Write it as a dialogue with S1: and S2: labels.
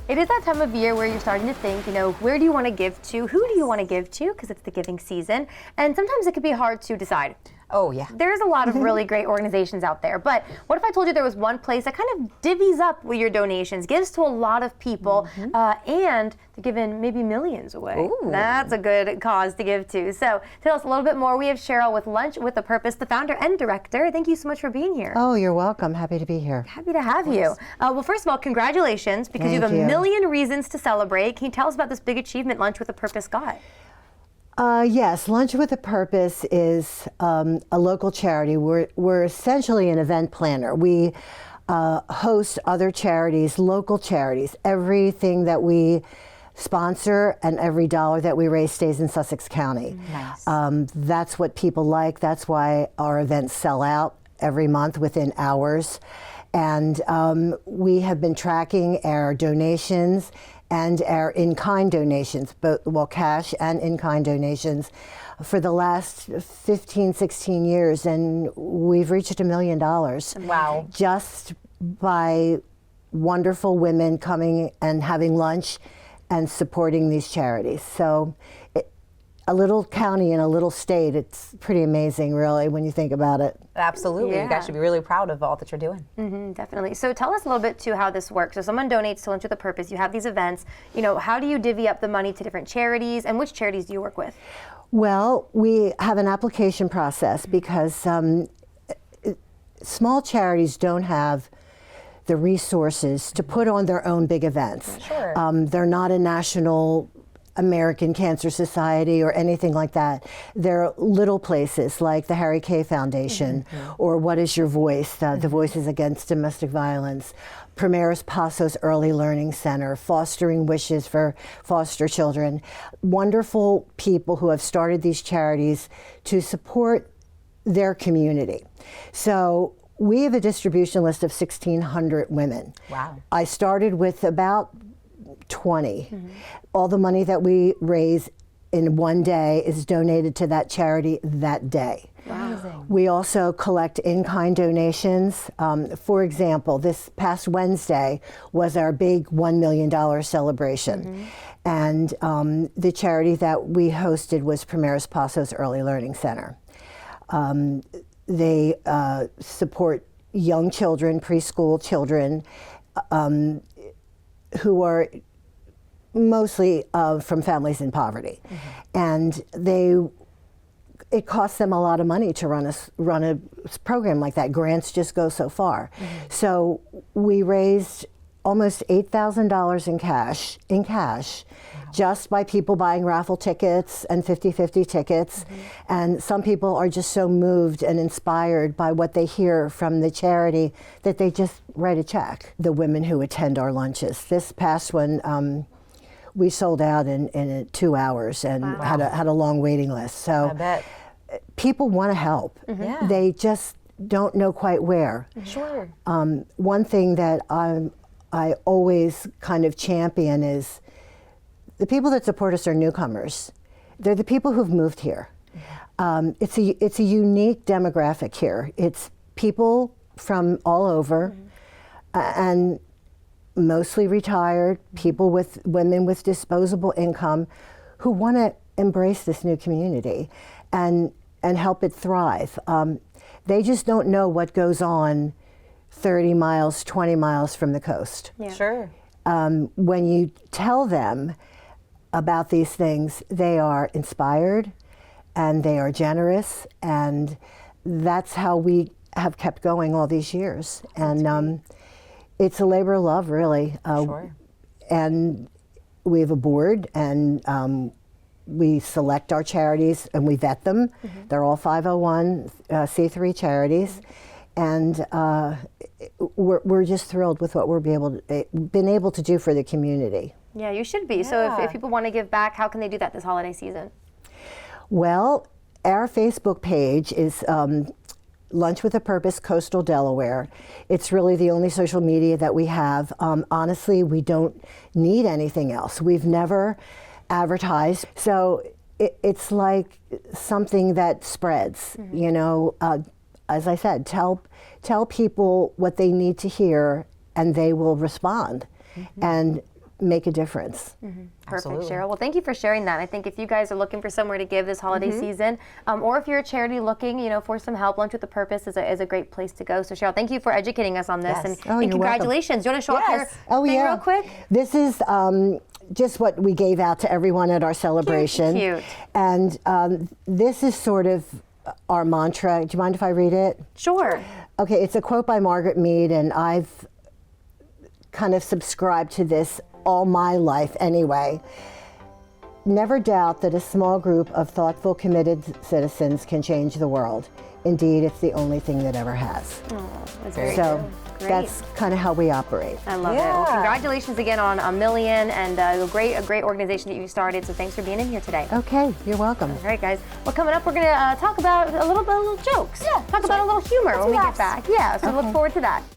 S1: It is that time of year where you're starting to think, where do you want to give to? Who do you want to give to? Because it's the giving season. And sometimes it can be hard to decide.
S2: Oh, yeah.
S1: There's a lot of really great organizations out there. But what if I told you there was one place that kind of divvies up with your donations, gives to a lot of people, and they're giving maybe millions away?
S2: Ooh.
S1: That's a good cause to give to. So tell us a little bit more. We have Cheryl with Lunch with a Purpose, the founder and director. Thank you so much for being here.
S3: Oh, you're welcome. Happy to be here.
S1: Happy to have you. Well, first of all, congratulations, because you have a million reasons to celebrate. Can you tell us about this big achievement Lunch with a Purpose got?
S3: Yes, Lunch with a Purpose is a local charity. We're essentially an event planner. We host other charities, local charities. Everything that we sponsor and every dollar that we raise stays in Sussex County.
S2: Nice.
S3: That's what people like. That's why our events sell out every month within hours. And we have been tracking our donations and our in-kind donations, both cash and in-kind donations, for the last 15, 16 years, and we've reached $1 million.
S2: Wow.
S3: Just by wonderful women coming and having lunch and supporting these charities. So a little county and a little state, it's pretty amazing, really, when you think about it.
S2: Absolutely.
S1: Yeah.
S2: You guys should be really proud of all that you're doing.
S1: Definitely. So tell us a little bit, too, how this works. So someone donates to Lunch with a Purpose. You have these events. How do you divvy up the money to different charities, and which charities do you work with?
S3: Well, we have an application process because small charities don't have the resources to put on their own big events.
S2: Sure.
S3: They're not a national American Cancer Society or anything like that. There are little places like the Harry Kay Foundation or What Is Your Voice, the Voices Against Domestic Violence, Primeros Pasos Early Learning Center, Fostering Wishes for foster children. Wonderful people who have started these charities to support their community. So we have a distribution list of 1,600 women.
S2: Wow.
S3: I started with about 20. All the money that we raise in one day is donated to that charity that day.
S2: Amazing.
S3: We also collect in-kind donations. For example, this past Wednesday was our big $1 million celebration. And the charity that we hosted was Primeros Pasos Early Learning Center. They support young children, preschool children, who are mostly from families in poverty. And it costs them a lot of money to run a program like that. Grants just go so far. So we raised almost $8,000 in cash just by people buying raffle tickets and 50-50 tickets. And some people are just so moved and inspired by what they hear from the charity that they just write a check. The women who attend our lunches. This past one, we sold out in 2 hours and had a long waiting list. So
S2: I bet.
S3: People want to help.
S2: Yeah.
S3: They just don't know quite where.
S2: Sure.
S3: One thing that I always kind of champion is the people that support us are newcomers. They're the people who've moved here. It's a unique demographic here. It's people from all over and mostly retired, people with women with disposable income who want to embrace this new community and help it thrive. They just don't know what goes on 30 miles, 20 miles from the coast.
S1: Yeah.
S2: Sure.
S3: When you tell them about these things, they are inspired and they are generous, and that's how we have kept going all these years. And it's a labor of love, really.
S2: Sure.
S3: And we have a board, and we select our charities and we vet them. They're all 501c3 charities. And we're just thrilled with what we're been able to do for the community.
S1: Yeah, you should be.
S2: Yeah.
S1: So if people want to give back, how can they do that this holiday season?
S3: Well, our Facebook page is Lunch with a Purpose, Coastal Delaware. It's really the only social media that we have. Honestly, we don't need anything else. We've never advertised. So it's like something that spreads, you know. As I said, tell people what they need to hear and they will respond. And make a difference.
S1: Perfect,
S2: Absolutely.
S1: Cheryl. Well, thank you for sharing that. I think if you guys are looking for somewhere to give this holiday season, or if you're a charity looking, for some help, Lunch with a Purpose is a great place to go. So, Cheryl, thank you for educating us on this,
S2: Yes.
S1: and,
S3: Oh,
S1: and
S3: you're welcome.
S1: congratulations. Do you want to show off your
S2: Yes.
S3: Oh,
S1: thing
S3: yeah.
S1: real quick?
S3: This is just what we gave out to everyone at our celebration.
S1: Cute.
S3: And this is sort of our mantra. Do you mind if I read it?
S1: Sure.
S3: Okay, it's a quote by Margaret Mead, and I've kind of subscribed to this all my life anyway. Never doubt that a small group of thoughtful, committed citizens can change the world. Indeed, it's the only thing that ever has.
S1: That's very
S3: So
S1: Great.
S3: that's kind of how we operate.
S1: I love it. Well, congratulations again on a million, and a great organization that you started. So thanks for being in here today.
S3: Okay, you're welcome.
S1: All right, guys. Well, coming up, we're going to talk about a little jokes.
S2: Yeah,
S1: Talk about a little humor when we get
S2: laughs.
S1: back. Yeah, so look forward to that.